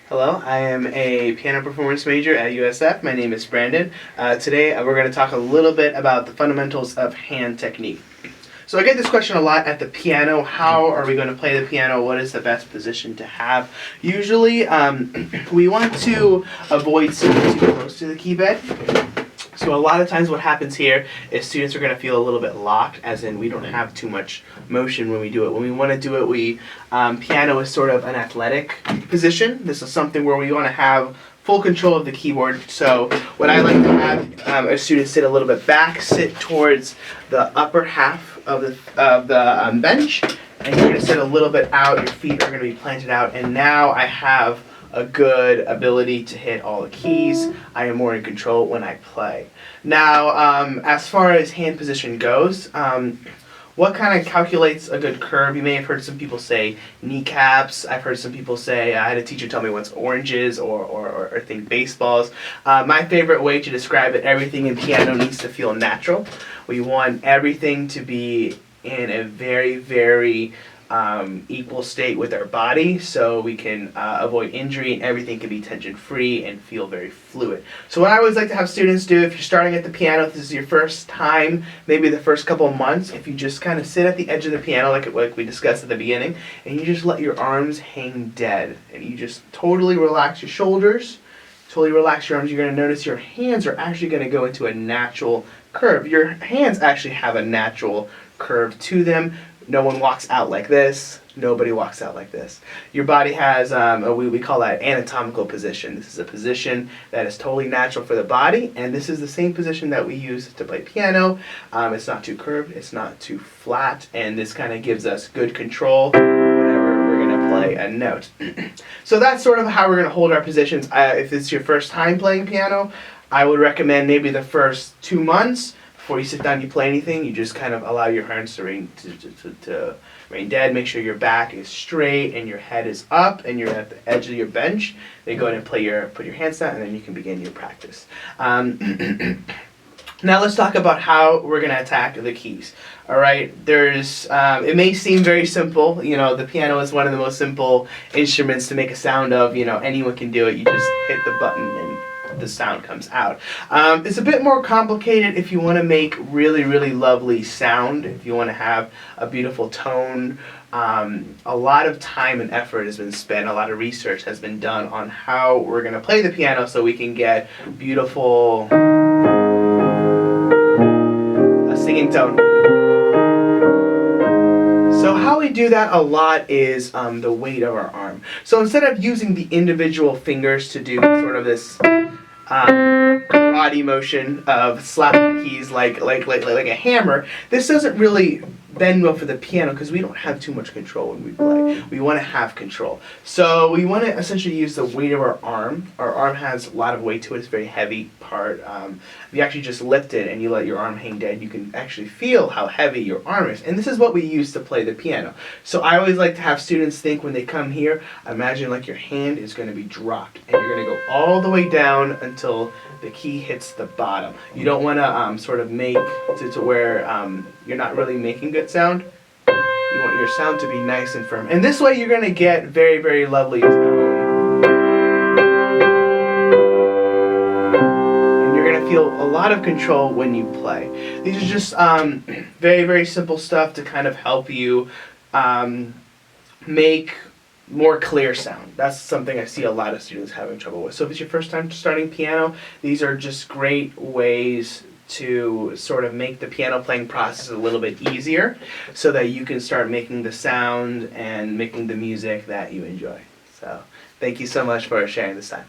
Hello, I am a piano performance major at USF. My name is Brandon. Today we're going to talk a little bit about the fundamentals of hand technique. So I get this question a lot at the piano. How are we going to play the piano? What is the best position to have? Usually we want to avoid sitting too close to the key bed. So a lot of times what happens here is students are going to feel a little bit locked, as in we don't have too much motion when we do it. When we want to do it, piano is sort of an athletic position. This is something where we want to have full control of the keyboard. So what I like to have our students sit a little bit back, sit towards the upper half of the bench, and you're going to sit a little bit out. Your feet are going to be planted out, and now I have a good ability to hit all the keys. I am more in control when I play. Now, as far as hand position goes, what kind of calculates a good curve? You may have heard some people say kneecaps. I've heard some people say, I had a teacher tell me what's oranges or think baseballs. My favorite way to describe it, everything in piano needs to feel natural. We want everything to be in a very, very equal state with our body, so we can avoid injury, and everything can be tension free and feel very fluid. So what I always like to have students do, if you're starting at the piano, if this is your first time, maybe the first couple of months, if you just kind of sit at the edge of the piano like we discussed at the beginning, and you just let your arms hang dead, and you just totally relax your shoulders, totally relax your arms, you're going to notice your hands are actually going to go into a natural curve. Your hands actually have a natural curve to them. No one walks out like this. Nobody walks out like this. Your body has, we call that anatomical position. This is a position that is totally natural for the body, and this is the same position that we use to play piano. It's not too curved, it's not too flat, and this kind of gives us good control whenever we're going to play a note. So that's sort of how we're going to hold our positions. If it's your first time playing piano, I would recommend maybe the first 2 months. Before you sit down, you play anything, you just kind of allow your hands to rain dead. Make sure your back is straight and your head is up and you're at the edge of your bench. Then go ahead and put your hands down, and then you can begin your practice. Now let's talk about how we're going to attack the keys. All right, it may seem very simple. You know, the piano is one of the most simple instruments to make a sound of. You know, anyone can do it. You just hit the button and the sound comes out. It's a bit more complicated if you want to make really, really lovely sound, if you want to have a beautiful tone. A lot of time and effort has been spent, a lot of research has been done on how we're going to play the piano so we can get beautiful singing tone. So how we do that a lot is the weight of our arm. So instead of using the individual fingers to do sort of this karate motion of slapping the keys like a hammer, this doesn't really bend well for the piano because we don't have too much control when we play. We want to have control. So we want to essentially use the weight of our arm. Our arm has a lot of weight to it. It's a very heavy part. If you actually just lift it and you let your arm hang dead, you can actually feel how heavy your arm is. And this is what we use to play the piano. So I always like to have students think when they come here, imagine like your hand is going to be dropped and you're going to go all the way down until the key hits the bottom. You don't want to sort of make to where you're not really making good sound. You want your sound to be nice and firm. And this way you're going to get very, very lovely tone. And you're going to feel a lot of control when you play. These are just very, very simple stuff to kind of help you make more clear sound. That's something I see a lot of students having trouble with. So if it's your first time starting piano, these are just great ways to sort of make the piano playing process a little bit easier so that you can start making the sound and making the music that you enjoy. So thank you so much for sharing this time.